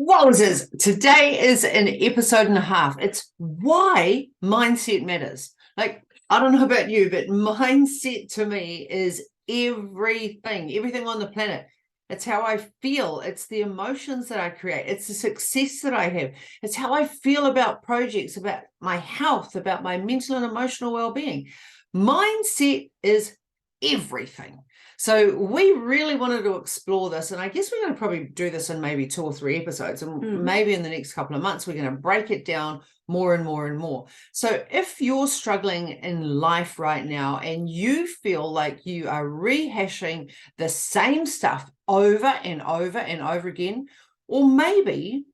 Wowzers! Today is an episode and a half. It's why mindset matters. Like, I don't know about you, but mindset to me is everything on the planet. It's how I feel. It's the emotions that I create. It's the success that I have. It's how I feel about projects, about my health, about my mental and emotional well-being. Mindset is everything. So we really wanted to explore this, and I guess we're going to probably do this in maybe 2 or 3 episodes, and maybe in the next couple of months we're going to break it down more and more and more. So if you're struggling in life right now and you feel like you are rehashing the same stuff over and over and over again, or maybe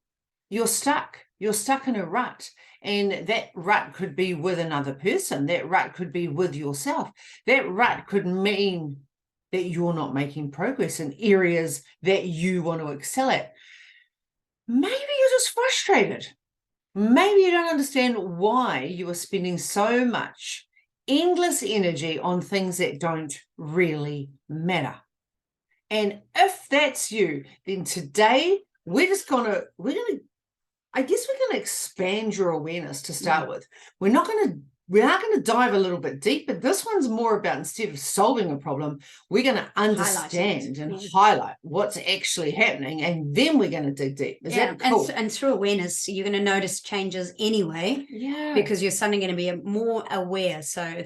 you're stuck in a rut, and that rut could be with another person, that rut could be with yourself, that rut could mean that you're not making progress in areas that you want to excel at. Maybe you're just frustrated. Maybe you don't understand why you are spending so much endless energy on things that don't really matter. And if that's you, then today we're going to expand your awareness to start with. We are going to dive a little bit deeper. This one's more about, instead of solving a problem, we're going to understand and highlight what's actually happening, and then we're going to dig deep. Is that cool? And through awareness, you're going to notice changes anyway, because you're suddenly going to be more aware. So I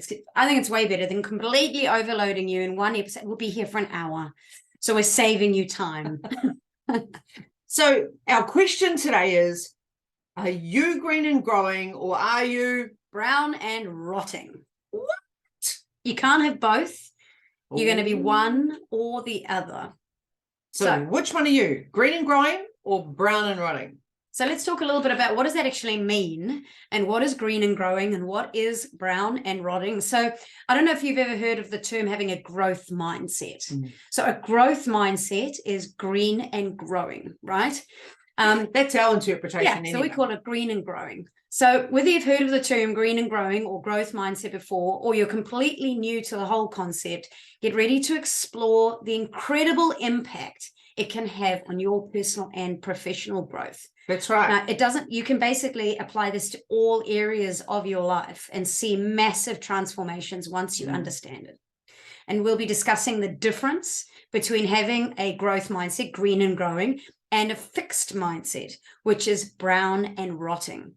think it's way better than completely overloading you in one episode. We'll be here for an hour, so we're saving you time. So our question today is, are you green and growing, or are you brown and rotting? What? You can't have both. You're going to be one or the other. So which one are you? Green and growing or brown and rotting? So let's talk a little bit about what does that actually mean, and what is green and growing, and what is brown and rotting. So I don't know if you've ever heard of the term having a growth mindset. So a growth mindset is green and growing, right? That's our interpretation. Yeah, anyway. So we call it green and growing. So whether you've heard of the term green and growing or growth mindset before, or you're completely new to the whole concept, get ready to explore the incredible impact it can have on your personal and professional growth. That's right. Now, you can basically apply this to all areas of your life and see massive transformations once you understand it. And we'll be discussing the difference between having a growth mindset, green and growing, and a fixed mindset, which is brown and rotting,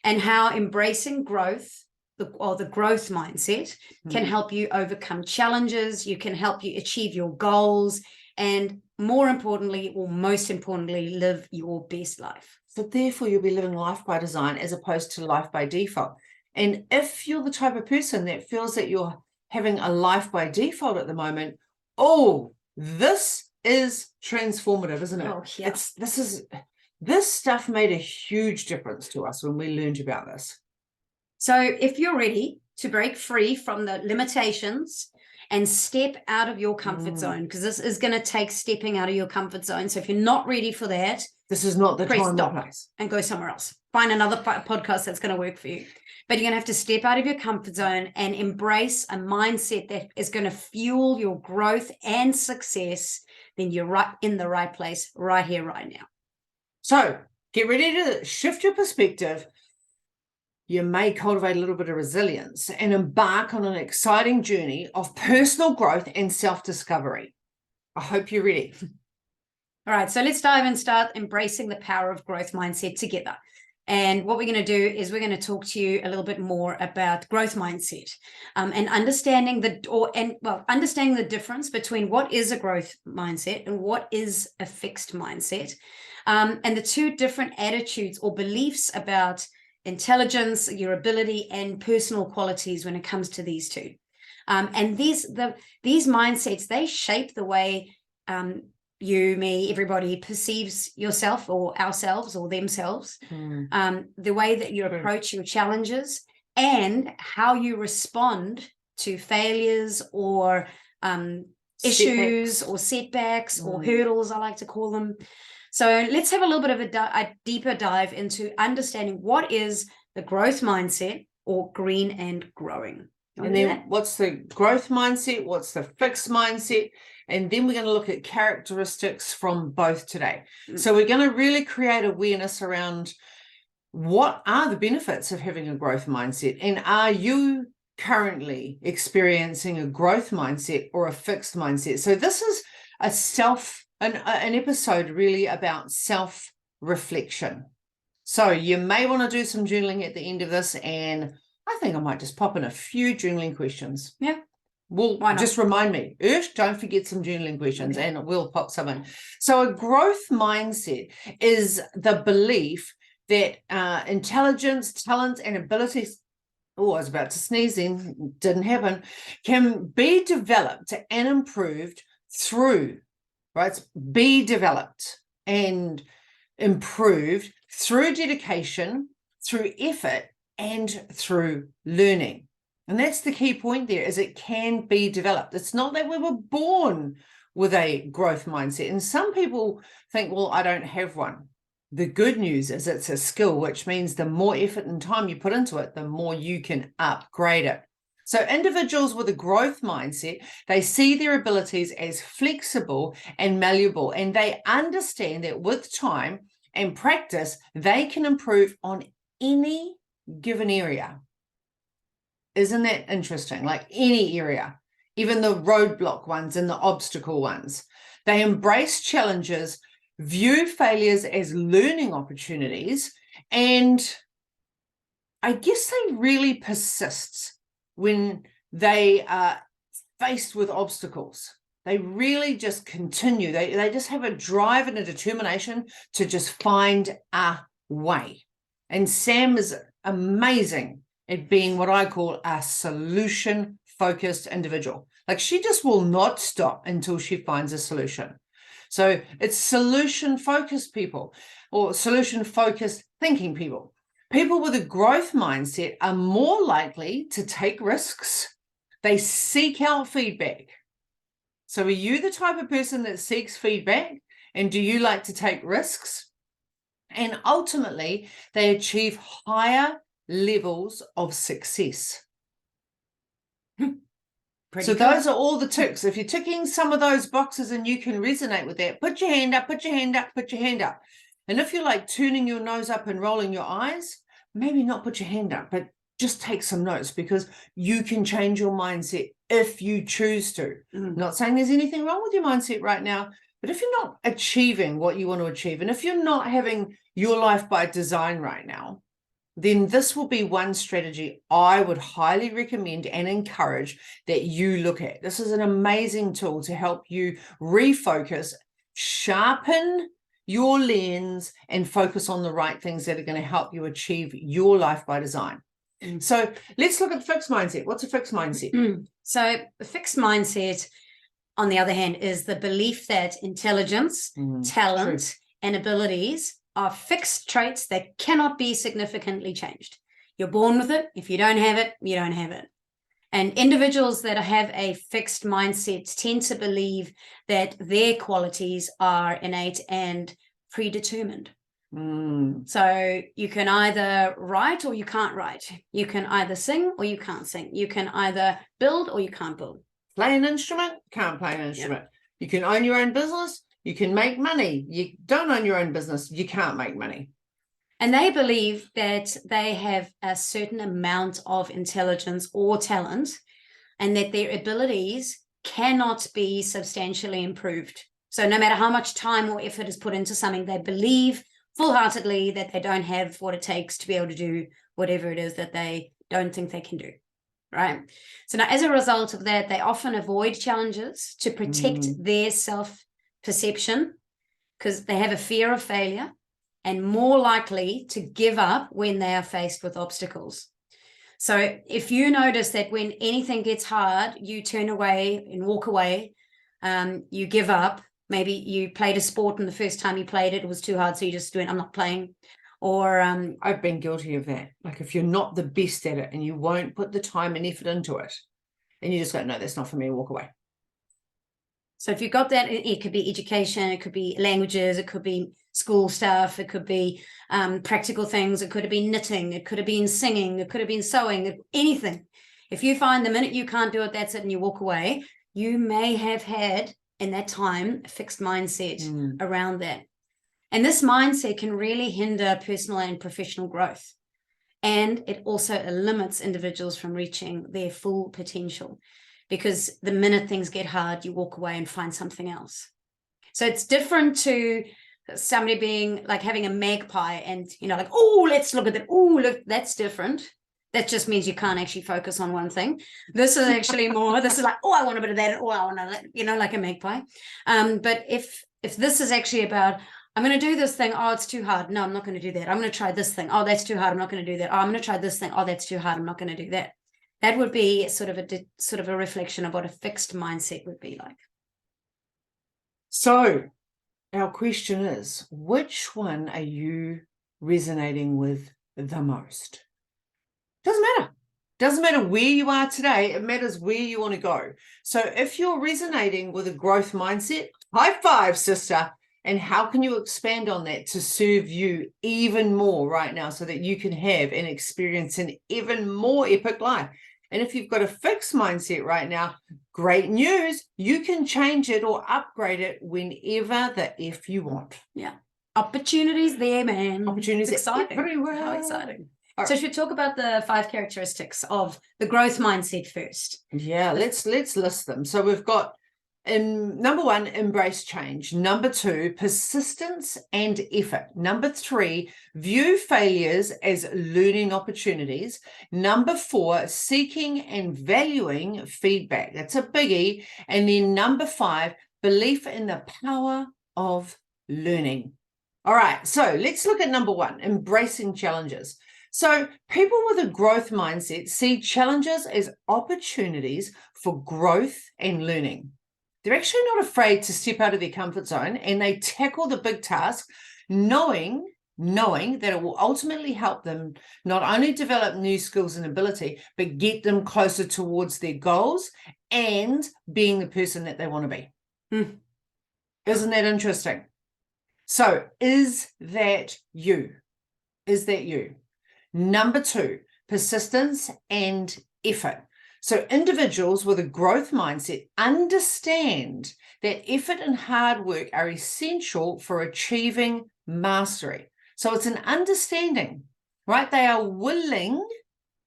and how embracing growth, the growth mindset, can help you overcome challenges. You can help you achieve your goals, and more importantly, or most importantly, live your best life. So therefore, you'll be living life by design as opposed to life by default. And if you're the type of person that feels that you're having a life by default at the moment, this is transformative, isn't it? Oh, yeah. This stuff made a huge difference to us when we learned about this. So if you're ready to break free from the limitations and step out of your comfort zone, because this is going to take stepping out of your comfort zone. So if you're not ready for that, this is not the time or place, and go somewhere else. Find another podcast that's going to work for you. But you're going to have to step out of your comfort zone and embrace a mindset that is going to fuel your growth and success. Then you're right in the right place, right here, right now. So get ready to shift your perspective. You may cultivate a little bit of resilience and embark on an exciting journey of personal growth and self-discovery. I hope you're ready. All right, so let's dive and start embracing the power of growth mindset together. And what we're going to do is we're going to talk to you a little bit more about growth mindset, and understanding the difference between what is a growth mindset and what is a fixed mindset, and the two different attitudes or beliefs about intelligence, your ability, and personal qualities when it comes to these two. And these mindsets, they shape the way you, me, everybody perceives yourself or ourselves or themselves, the way that you approach your challenges, and how you respond to failures or issues or setbacks or hurdles, I like to call them. So let's have a little bit of a deeper dive into understanding what is the growth mindset or green and growing. And then what's the growth mindset? What's the fixed mindset? And then we're going to look at characteristics from both today. Mm. So we're going to really create awareness around what are the benefits of having a growth mindset, and are you currently experiencing a growth mindset or a fixed mindset? So this is an episode really about self-reflection. So you may want to do some journaling at the end of this, and I think I might just pop in a few journaling questions. Yeah. Well, just remind me, don't forget some journaling questions, and we'll pop some in. So a growth mindset is the belief that intelligence, talent, and abilities, I was about to sneeze in, didn't happen, can be developed and improved through, right? Be developed and improved through dedication, through effort, and through learning. And that's the key point there, is it can be developed. It's not that we were born with a growth mindset. And some people think, well, I don't have one. The good news is it's a skill, which means the more effort and time you put into it, the more you can upgrade it. So individuals with a growth mindset, they see their abilities as flexible and malleable, and they understand that with time and practice, they can improve on any given area. Isn't that interesting? Like any area, even the roadblock ones and the obstacle ones. They embrace challenges, view failures as learning opportunities, and I guess they really persist when they are faced with obstacles. They really just continue. They just have a drive and a determination to just find a way. And Sam is amazing at being what I call a solution-focused individual. Like, she just will not stop until she finds a solution. So it's solution-focused people, or solution-focused thinking people. People with a growth mindset are more likely to take risks. They seek out feedback. So are you the type of person that seeks feedback? And do you like to take risks? And ultimately, they achieve higher levels of success. So those are all the ticks. If you're ticking some of those boxes and you can resonate with that, put your hand up, put your hand up, put your hand up. And if you're like turning your nose up and rolling your eyes, maybe not put your hand up, but just take some notes, because you can change your mindset if you choose to. Not saying there's anything wrong with your mindset right now, but if you're not achieving what you want to achieve, and if you're not having your life by design right now, then this will be one strategy I would highly recommend and encourage that you look at. This is an amazing tool to help you refocus, sharpen your lens, and focus on the right things that are going to help you achieve your life by design. So let's look at fixed mindset. What's a fixed mindset? So a fixed mindset, on the other hand, is the belief that intelligence, talent, and abilities are fixed traits that cannot be significantly changed. You're born with it. If you don't have it, you don't have it. And individuals that have a fixed mindset tend to believe that their qualities are innate and predetermined. So you can either write or you can't write. You can either sing or you can't sing. You can either build or you can't build. Play an instrument, can't play an instrument. You can own your own business. You can make money. You don't own your own business, you can't make money. And they believe that they have a certain amount of intelligence or talent, and that their abilities cannot be substantially improved. So no matter how much time or effort is put into something, they believe full-heartedly that they don't have what it takes to be able to do whatever it is that they don't think they can do. Right. So now, as a result of that, they often avoid challenges to protect their self-perception, because they have a fear of failure and more likely to give up when they are faced with obstacles. So if you notice that when anything gets hard, you turn away and walk away, you give up. Maybe you played a sport and the first time you played it, it was too hard, so you just went, I'm not playing. Or I've been guilty of that. Like, if you're not the best at it and you won't put the time and effort into it, and you just go, no, that's not for me, walk away. So if you've got that, it could be education, it could be languages, it could be school stuff, it could be practical things, it could have been knitting, it could have been singing, it could have been sewing, anything. If you find the minute you can't do it, that's it, and you walk away, you may have had in that time, a fixed mindset Mm. around that. And this mindset can really hinder personal and professional growth. And it also limits individuals from reaching their full potential, because the minute things get hard, you walk away and find something else. So it's different to somebody being like having a magpie and, like, oh, let's look at that. Oh, look, that's different. That just means you can't actually focus on one thing. This is actually more, this is like, oh, I want a bit of that. Oh, I want to, like a magpie. But if this is actually about, I'm going to do this thing. Oh, it's too hard. No, I'm not going to do that. I'm going to try this thing. Oh, that's too hard. I'm not going to do that. Oh, I'm going to try this thing. Oh, that's too hard. I'm not going to do that. That would be sort of a reflection of what a fixed mindset would be like. So our question is, which one are you resonating with the most? Doesn't matter. Doesn't matter where you are today. It matters where you want to go. So if you're resonating with a growth mindset, high five, sister. And how can you expand on that to serve you even more right now so that you can have and experience an even more epic life? And if you've got a fixed mindset right now, great news. You can change it or upgrade it whenever the F you want. Yeah. Opportunities there, man. Opportunities It's exciting. everywhere. How exciting. All So should we talk about the 5 characteristics of the growth mindset first? Yeah, let's list them. So we've got number 1, embrace change. Number 2, persistence and effort. Number 3, view failures as learning opportunities. Number 4, seeking and valuing feedback. That's a biggie. And then number 5, belief in the power of learning. All right, so let's look at number 1, embracing challenges. So people with a growth mindset see challenges as opportunities for growth and learning. They're actually not afraid to step out of their comfort zone, and they tackle the big task, knowing that it will ultimately help them not only develop new skills and ability, but get them closer towards their goals and being the person that they want to be. Isn't that interesting? So is that you? Is that you? Number 2, persistence and effort. So individuals with a growth mindset understand that effort and hard work are essential for achieving mastery. So it's an understanding, right? They are willing,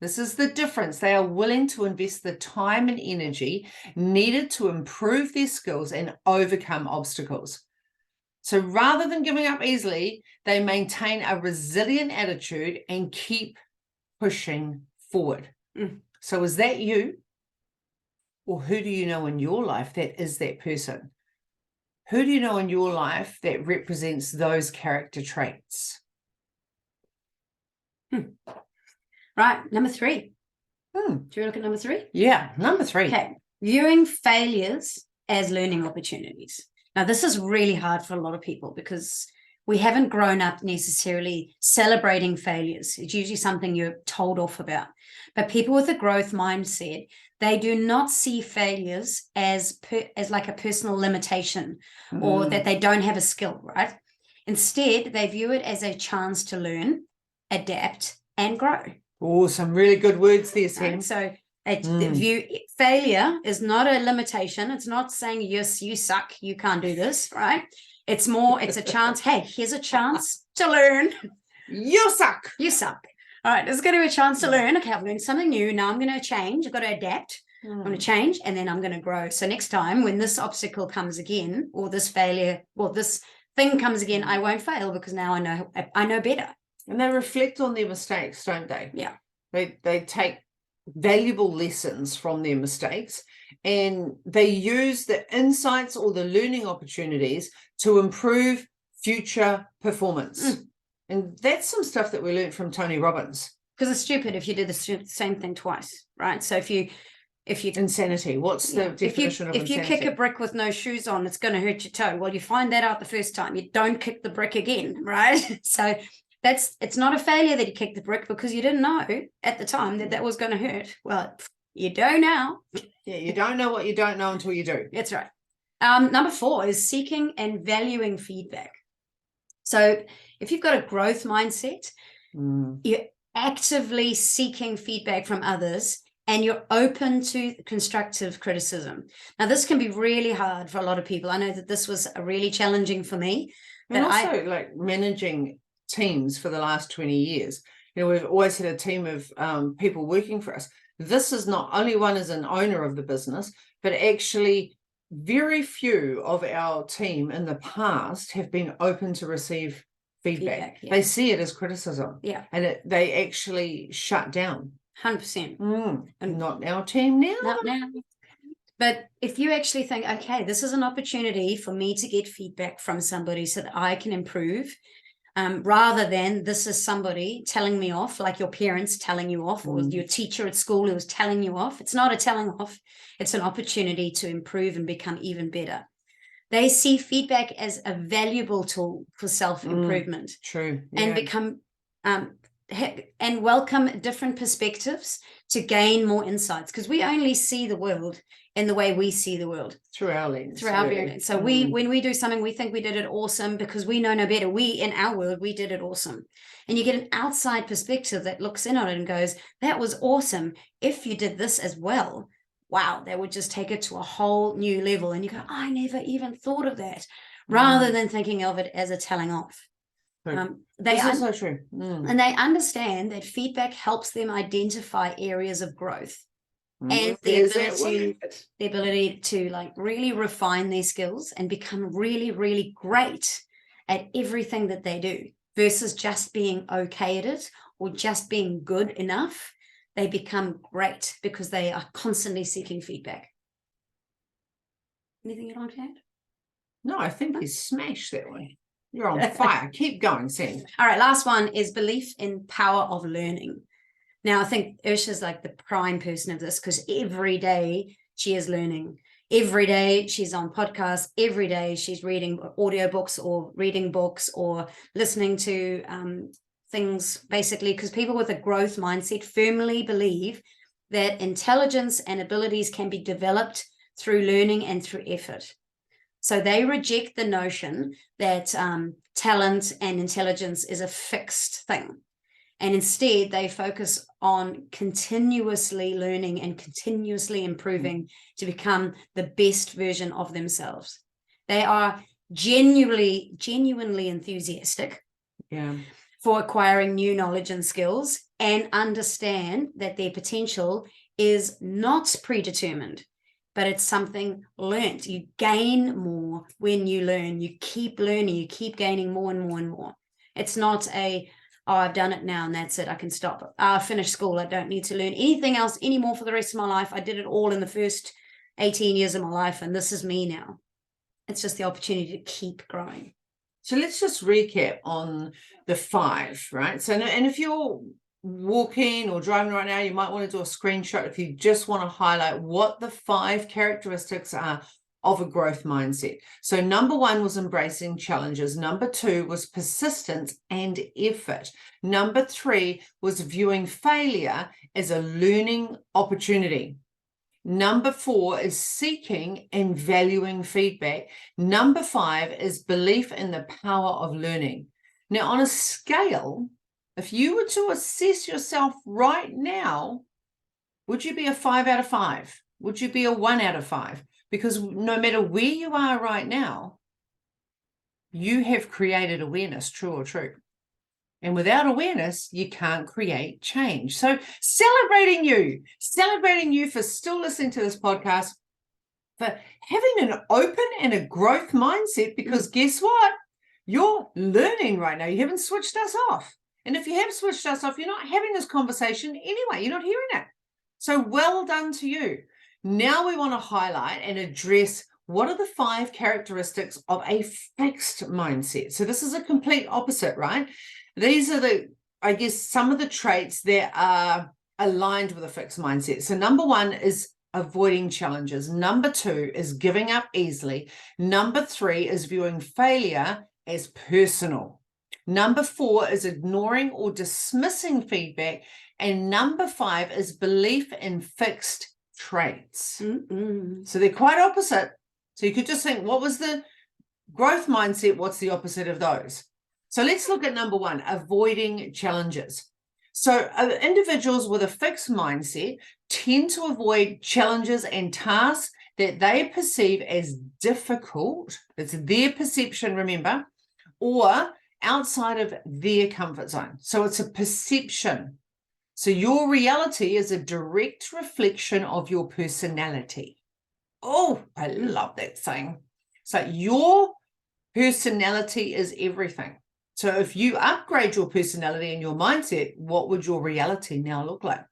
this is the difference, they are willing to invest the time and energy needed to improve their skills and overcome obstacles. So rather than giving up easily, they maintain a resilient attitude and keep pushing forward. So is that you? Or who do you know in your life that is that person? Who do you know in your life that represents those character traits? Right, number 3. Do you look at number 3? Yeah, number 3. Okay, viewing failures as learning opportunities. Now, this is really hard for a lot of people because we haven't grown up necessarily celebrating failures. It's usually something you're told off about. But people with a growth mindset, they do not see failures as like a personal limitation or that they don't have a skill, right? Instead, they view it as a chance to learn, adapt, and grow. Oh, some really good words there, Sam. Right? So view failure is not a limitation. It's not saying, yes, you suck, you can't do this, right? It's a chance. Hey, here's a chance to learn. You suck. You suck. All right, there's going to be a chance to learn. Okay, I've learned something new. Now I'm going to change. I've got to adapt. I'm going to change, and then I'm going to grow. So next time when this obstacle comes again, or this failure, or this thing comes again, I won't fail because now I know better. And they reflect on their mistakes, don't they? Yeah. They take valuable lessons from their mistakes, and they use the insights or the learning opportunities to improve future performance. And that's some stuff that we learned from Tony Robbins. Because it's stupid if you do the same thing twice, right? So if you insanity, what's the definition of insanity? If you kick a brick with no shoes on, it's going to hurt your toe. Well, you find that out the first time. You don't kick the brick again, right? So it's not a failure that you kicked the brick because you didn't know at the time that was going to hurt. Well, you do now. Yeah, you don't know what you don't know until you do. That's right. Number 4 is seeking and valuing feedback. So if you've got a growth mindset, you're actively seeking feedback from others and you're open to constructive criticism. Now, this can be really hard for a lot of people. I know that this was really challenging for me. And also, like managing teams for the last 20 years, we've always had a team of people working for us. This is not only one as an owner of the business, but actually very few of our team in the past have been open to receive feedback. Yeah. They see it as criticism. Yeah. And they actually shut down. 100%. And not our team now. Not now. But if you actually think, okay, this is an opportunity for me to get feedback from somebody so that I can improve, rather than this is somebody telling me off, like your parents telling you off, or your teacher at school who was telling you off. It's not a telling off. It's an opportunity to improve and become even better. They see feedback as a valuable tool for self-improvement. True. Yeah. And become and welcome different perspectives to gain more insights, because we only see the world in the way we see the world, through our lens. Through our lens. So when we do something, we think we did it awesome because we know no better. In our world, we did it awesome. And you get an outside perspective that looks in on it and goes, that was awesome. If you did this as well, wow, that would just take it to a whole new level. And you go, I never even thought of that, rather than thinking of it as a telling off. This is so true. And they understand that feedback helps them identify areas of growth. And the ability to like really refine their skills and become really, really great at everything that they do, versus just being okay at it or just being good enough. They become great because they are constantly seeking feedback. Anything you'd like to add? No, I think you smashed that one. You're on fire. Keep going, Sam. All right, last one is belief in power of learning. Now, I think Ursula's like the prime person of this, because every day she is learning. Every day she's on podcasts. Every day she's reading audiobooks or reading books or listening to things, basically, because people with a growth mindset firmly believe that intelligence and abilities can be developed through learning and through effort. So they reject the notion that talent and intelligence is a fixed thing. And instead, they focus on continuously learning and continuously improving to become the best version of themselves. They are genuinely enthusiastic for acquiring new knowledge and skills, and understand that their potential is not predetermined, but it's something learned. You gain more when you learn. You keep learning. You keep gaining more and more and more. It's not I've done it now and that's it. I can stop. I finished school. I don't need to learn anything else anymore for the rest of my life. I did it all in the first 18 years of my life, and this is me now. It's just the opportunity to keep growing. So let's just recap on the 5, right? So, and if you're walking or driving right now, you might want to do a screenshot if you just want to highlight what the 5 characteristics are of a growth mindset. So number 1 was embracing challenges. Number 2 was persistence and effort. Number 3 was viewing failure as a learning opportunity. Number 4 is seeking and valuing feedback. Number 5 is belief in the power of learning. Now, on a scale, if you were to assess yourself right now, would you be a 5 out of 5? Would you be a 1 out of 5? Because no matter where you are right now, you have created awareness, true or true. And without awareness, you can't create change. So celebrating you for still listening to this podcast, for having an open and a growth mindset, because guess what? You're learning right now. You haven't switched us off. And if you have switched us off, you're not having this conversation anyway. You're not hearing it. So well done to you. Now we want to highlight and address what are the 5 characteristics of a fixed mindset. So this is a complete opposite, right? These are some of the traits that are aligned with a fixed mindset. So number 1 is avoiding challenges. Number 2 is giving up easily. Number 3 is viewing failure as personal. Number 4 is ignoring or dismissing feedback. And number 5 is belief in fixed traits. So they're quite opposite. So you could just think, what was the growth mindset? What's the opposite of those? So let's look at number 1, avoiding challenges. So individuals with a fixed mindset tend to avoid challenges and tasks that they perceive as difficult. It's their perception, remember, or outside of their comfort zone. So it's a perception. So your reality is a direct reflection of your personality. Oh, I love that saying. So your personality is everything. So if you upgrade your personality and your mindset, what would your reality now look like?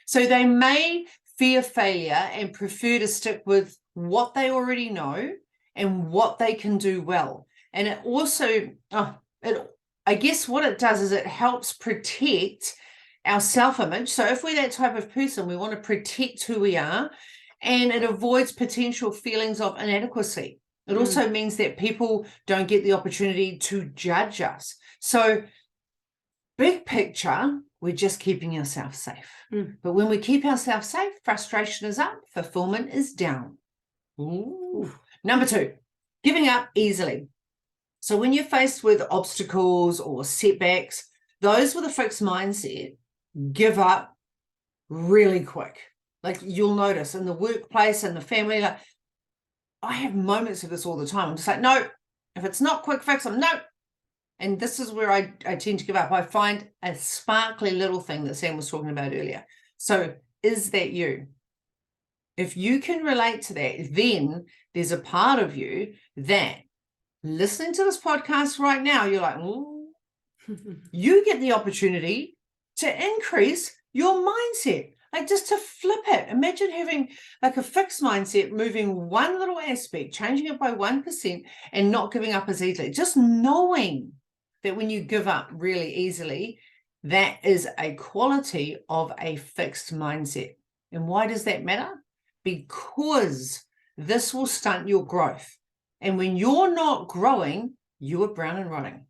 So they may fear failure and prefer to stick with what they already know and what they can do well. And it also, I guess what it does is it helps protect our self-image. So if we're that type of person, we want to protect who we are, and it avoids potential feelings of inadequacy. It also means that people don't get the opportunity to judge us. So big picture, we're just keeping ourselves safe. But when we keep ourselves safe, frustration is up, fulfillment is down. Ooh. Number 2, giving up easily. So when you're faced with obstacles or setbacks, those with a fixed mindset give up really quick. Like you'll notice in the workplace and the family, like I have moments of this all the time. I'm just like, no, if it's not quick fix, I'm no. And this is where I tend to give up. I find a sparkly little thing that Sam was talking about earlier. So is that you? If you can relate to that, then there's a part of you that listening to this podcast right now, you're like, ooh, you get the opportunity to increase your mindset. Like just to flip it. Imagine having like a fixed mindset, moving one little aspect, changing it by 1% and not giving up as easily. Just knowing that when you give up really easily, that is a quality of a fixed mindset. And why does that matter? Because this will stunt your growth. And when you're not growing, you are brown and rotting.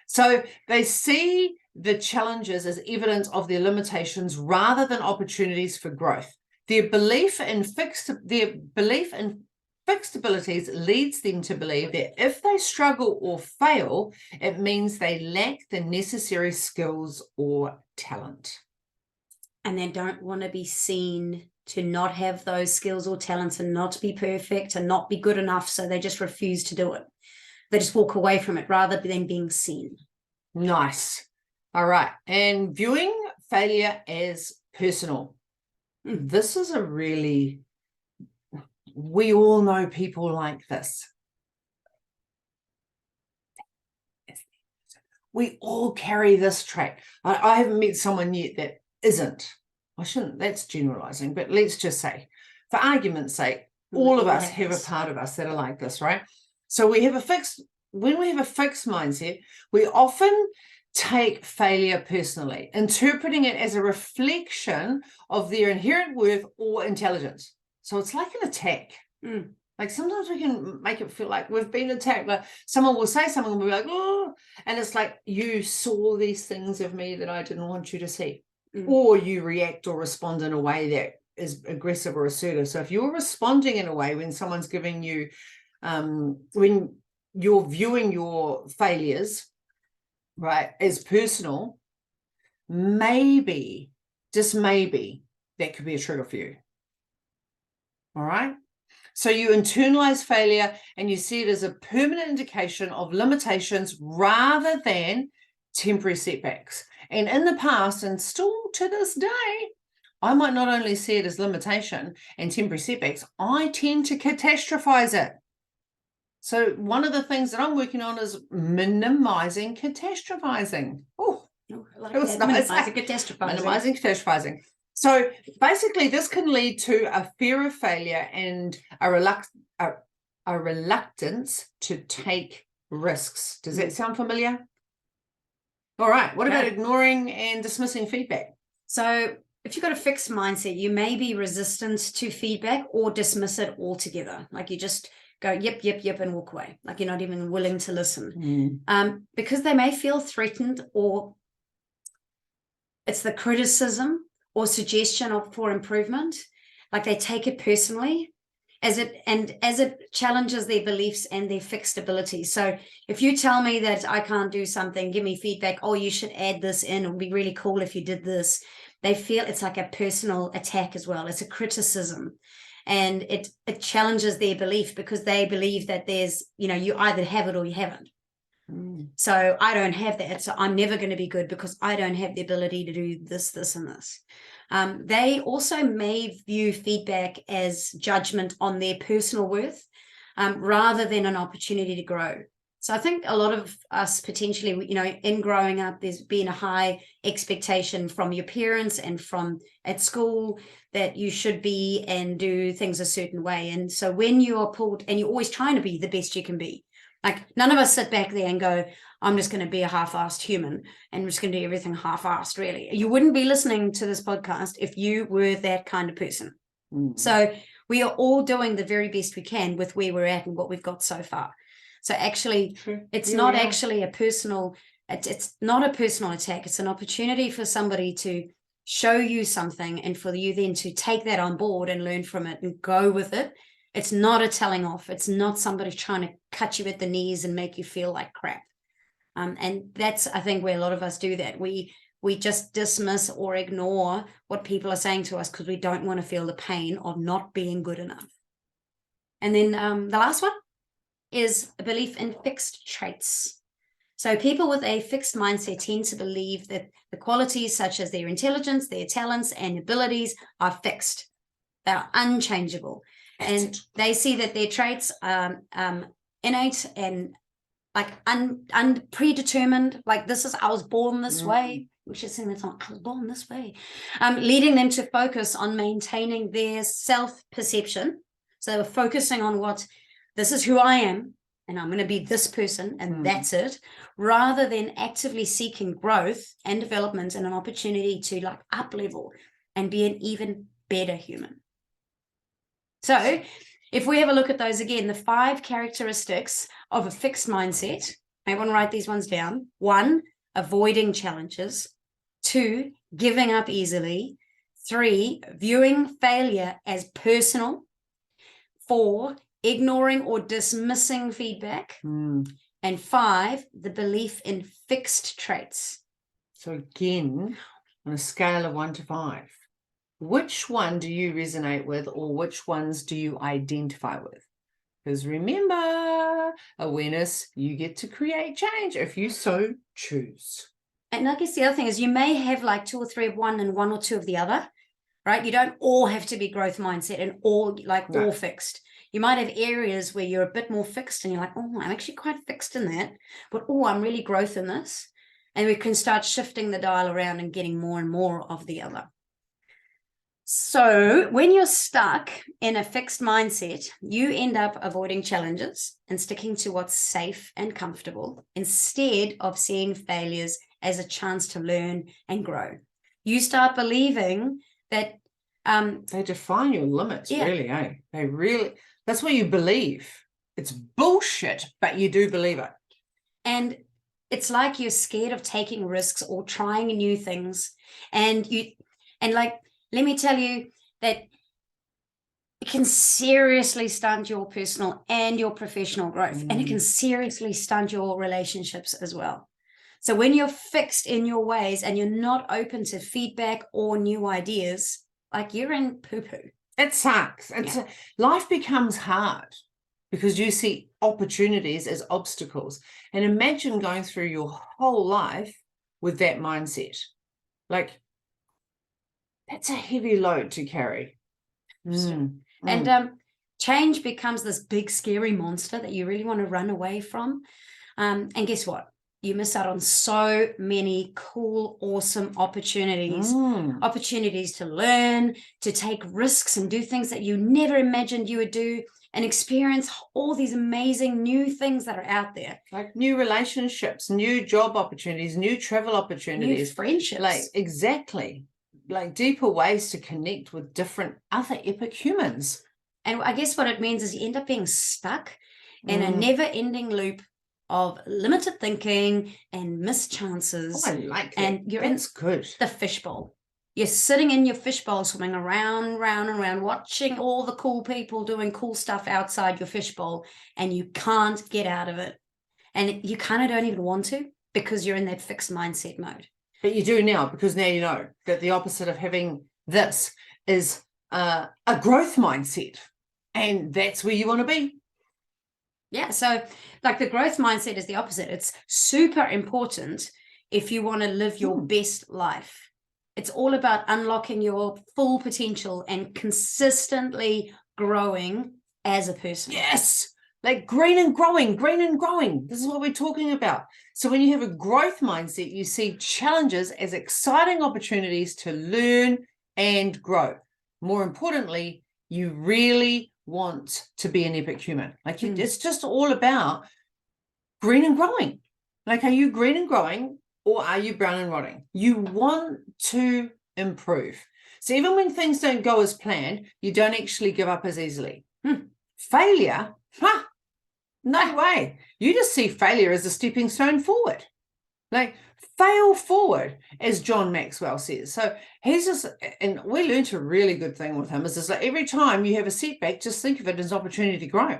So they see the challenges as evidence of their limitations rather than opportunities for growth. Their belief in fixed abilities leads them to believe that if they struggle or fail, it means they lack the necessary skills or talent. And they don't want to be seen to not have those skills or talents and not be perfect and not be good enough. So they just refuse to do it. They just walk away from it rather than being seen. Nice. All right. And viewing failure as personal. This is a really, we all know people like this. We all carry this trait. I haven't met someone yet that isn't. I shouldn't, that's generalizing, but let's just say, for argument's sake, all of us have a part of us that are like this, right? So when we have a fixed mindset, we often take failure personally, interpreting it as a reflection of their inherent worth or intelligence. So it's like an attack. Like sometimes we can make it feel like we've been attacked. Like someone will say something and we'll be like, oh, and it's like you saw these things of me that I didn't want you to see. Or you react or respond in a way that is aggressive or assertive. So if you're responding in a way when someone's giving you, when you're viewing your failures, right, as personal, maybe, just maybe, that could be a trigger for you. All right? So you internalize failure and you see it as a permanent indication of limitations rather than temporary setbacks. And in the past, and still to this day, I might not only see it as limitation and temporary setbacks, I tend to catastrophize it. So one of the things that I'm working on is minimizing catastrophizing. Oh, like it was nice. Minimizing catastrophizing. So basically, this can lead to a fear of failure and a reluctance to take risks. Does that sound familiar? All right. What about ignoring and dismissing feedback? So if you've got a fixed mindset, you may be resistant to feedback or dismiss it altogether. Like you just go, yep, and walk away. Like you're not even willing to listen. Because they may feel threatened, or it's the criticism or suggestion for improvement. Like they take it personally as it challenges their beliefs and their fixed abilities. So if you tell me that I can't do something, give me feedback, oh, you should add this in, it would be really cool if you did this. they feel it's like a personal attack as well. It's a criticism. And it challenges their belief because they believe that there's, you either have it or you haven't. So I don't have that. So I'm never going to be good because I don't have the ability to do this, this, and this. They also may view feedback as judgment on their personal worth rather than an opportunity to grow. So I think a lot of us potentially, in growing up, there's been a high expectation from your parents and from at school that you should be and do things a certain way. And so when you are pulled, and you're always trying to be the best you can be, like none of us sit back there and go, I'm just going to be a half-assed human and I'm just going to do everything half-assed, really. You wouldn't be listening to this podcast if you were that kind of person. So we are all doing the very best we can with where we're at and what we've got so far. So actually, it's not actually a personal, it's not a personal attack. It's an opportunity for somebody to show you something and for you then to take that on board and learn from it and go with it. It's not a telling off. It's not somebody trying to cut you at the knees and make you feel like crap. And that's, I think, where a lot of us do that. We just dismiss or ignore what people are saying to us because we don't want to feel the pain of not being good enough. And then the last one is a belief in fixed traits. So people with a fixed mindset tend to believe that the qualities such as their intelligence, their talents, and abilities are fixed. They are unchangeable. And they see that their traits are innate and like predetermined. Like I was born this way, which is saying I was born this way, leading them to focus on maintaining their self-perception. So they were focusing on this is who I am, and I'm going to be this person, and that's it, rather than actively seeking growth and development and an opportunity to up level and be an even better human. So if we have a look at those again, the 5 characteristics of a fixed mindset, I want to write these ones down. 1, avoiding challenges. 2, giving up easily. 3, viewing failure as personal. 4, ignoring or dismissing feedback. And 5, the belief in fixed traits. So again, on a scale of 1 to 5, which one do you resonate with, or which ones do you identify with? Because remember, awareness, you get to create change if you so choose. And I guess the other thing is you may have 2 or 3 of one and 1 or 2 of the other, right? You don't all have to be growth mindset and all all fixed. You might have areas where you're a bit more fixed and you're like, oh, I'm actually quite fixed in that, but oh, I'm really growth in this. And we can start shifting the dial around and getting more and more of the other. So when you're stuck in a fixed mindset, you end up avoiding challenges and sticking to what's safe and comfortable instead of seeing failures as a chance to learn and grow. You start believing that they define your limits, really, eh? They really, that's what you believe. It's bullshit, but you do believe it. And it's like you're scared of taking risks or trying new things. And let me tell you that it can seriously stunt your personal and your professional growth. And it can seriously stunt your relationships as well. So when you're fixed in your ways and you're not open to feedback or new ideas, you're in poo-poo. It sucks. Life becomes hard because you see opportunities as obstacles. And imagine going through your whole life with that mindset. That's a heavy load to carry. And change becomes this big, scary monster that you really want to run away from. And guess what? You miss out on so many cool, awesome opportunities. Opportunities to learn, to take risks and do things that you never imagined you would do and experience all these amazing new things that are out there. Like new relationships, new job opportunities, new travel opportunities. New friendships. Exactly. Deeper ways to connect with different other epic humans. And I guess what it means is you end up being stuck in a never-ending loop of limited thinking and missed chances. Oh, I like that. And That's good. The fishbowl. You're sitting in your fishbowl, swimming around, round and round, watching all the cool people doing cool stuff outside your fishbowl, and you can't get out of it. And you kind of don't even want to because you're in that fixed mindset mode. But you do now, because now you know that the opposite of having this is a growth mindset. And that's where you want to be. Yeah. So like the growth mindset is the opposite. It's super important if you want to live your best life. It's all about unlocking your full potential and consistently growing as a person. Yes. Like green and growing, green and growing. This is what we're talking about. So when you have a growth mindset, you see challenges as exciting opportunities to learn and grow. More importantly, you really want to be an epic human. Like it's just all about green and growing. Like, are you green and growing or are you brown and rotting? You want to improve. So even when things don't go as planned, you don't actually give up as easily. Failure, no way. You just see failure as a stepping stone forward. Like, fail forward, as John Maxwell says. So he's just, and we learned a really good thing with him, is just like every time you have a setback, just think of it as an opportunity to grow.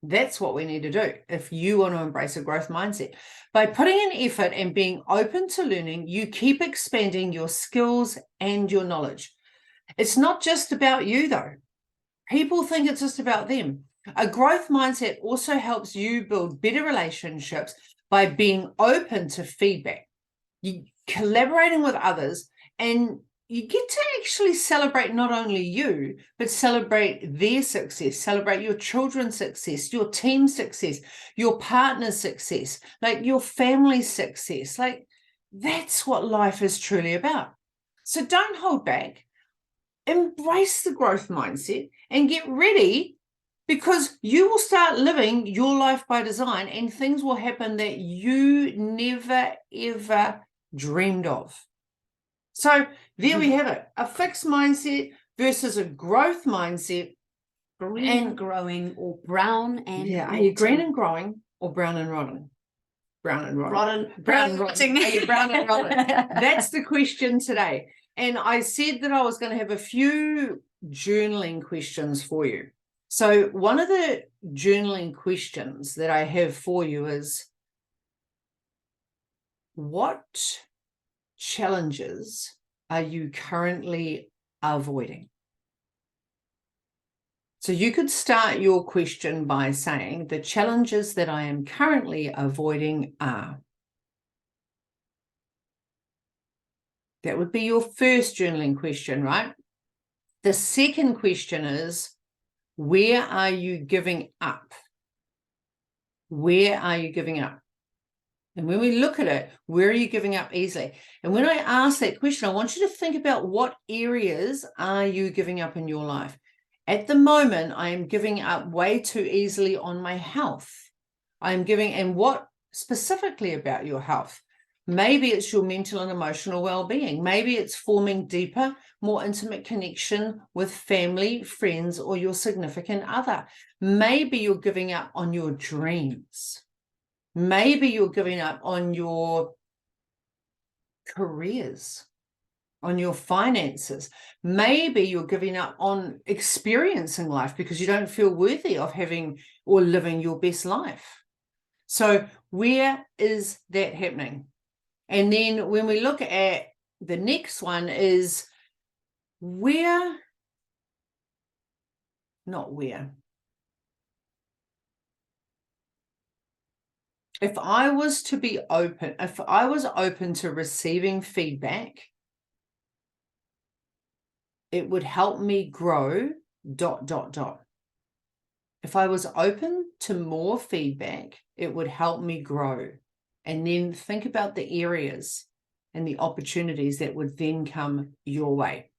That's what we need to do if you want to embrace a growth mindset. By putting in effort and being open to learning, you keep expanding your skills and your knowledge. It's not just about you, though. People think it's just about them. A growth mindset also helps you build better relationships by being open to feedback, you collaborating with others, and you get to actually celebrate not only you, but celebrate their success, celebrate your children's success, your team's success, your partner's success, like your family's success. Like, that's what life is truly about. So don't hold back. Embrace the growth mindset and get ready, because you will start living your life by design and things will happen that you never, ever dreamed of. So there we have it, a fixed mindset versus a growth mindset. Green and growing, or brown and yeah, are you green and growing or brown and rotting? Brown and rotting. Brown and rotting. Are you brown and rotting? That's the question today. And I said that I was going to have a few journaling questions for you. So one of the journaling questions that I have for you is, what challenges are you currently avoiding? So you could start your question by saying, the challenges that I am currently avoiding are. That would be your first journaling question, right? The second question is, where are you giving up? Where are you giving up? And when we look at it, where are you giving up easily? And when I ask that question, I want you to think about, what areas are you giving up in your life? At the moment, I am giving up way too easily on my health. And what specifically about your health? Maybe it's your mental and emotional well-being. Maybe it's forming deeper, more intimate connection with family, friends, or your significant other. Maybe you're giving up on your dreams. Maybe you're giving up on your careers, on your finances. Maybe you're giving up on experiencing life because you don't feel worthy of having or living your best life. So where is that happening? And then when we look at the next one is, if I was open to receiving feedback, it would help me grow, ... If I was open to more feedback, it would help me grow. And then think about the areas and the opportunities that would then come your way.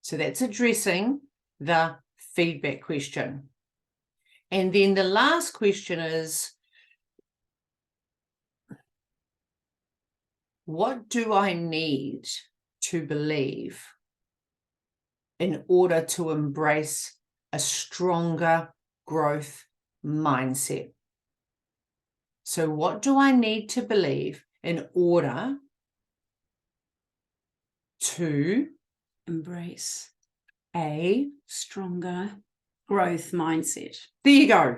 So that's addressing the feedback question. And then the last question is, what do I need to believe in order to embrace a stronger growth mindset? So what do I need to believe in order to embrace a stronger growth mindset? There you go.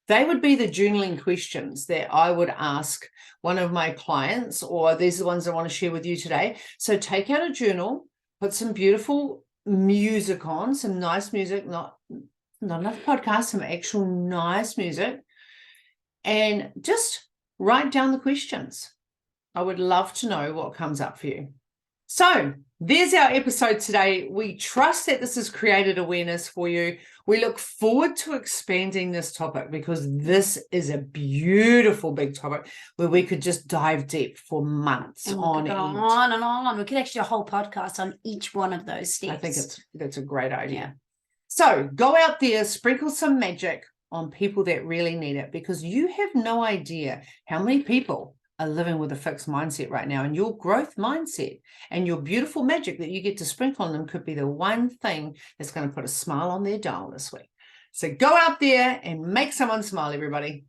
They would be the journaling questions that I would ask one of my clients, or these are the ones I want to share with you today. So take out a journal, put some beautiful music on, some nice music, not enough podcasts, some actual nice music, and just write down the questions. I would love to know what comes up for you. So there's our episode today. We trust that this has created awareness for you. We look forward to expanding this topic because this is a beautiful big topic where we could just dive deep for months on end. On and on. We could actually do a whole podcast on each one of those steps. I think that's a great idea. Yeah. So go out there, sprinkle some magic on people that really need it, because you have no idea how many people are living with a fixed mindset right now, and your growth mindset and your beautiful magic that you get to sprinkle on them could be the one thing that's going to put a smile on their dial this week. So go out there and make someone smile, everybody.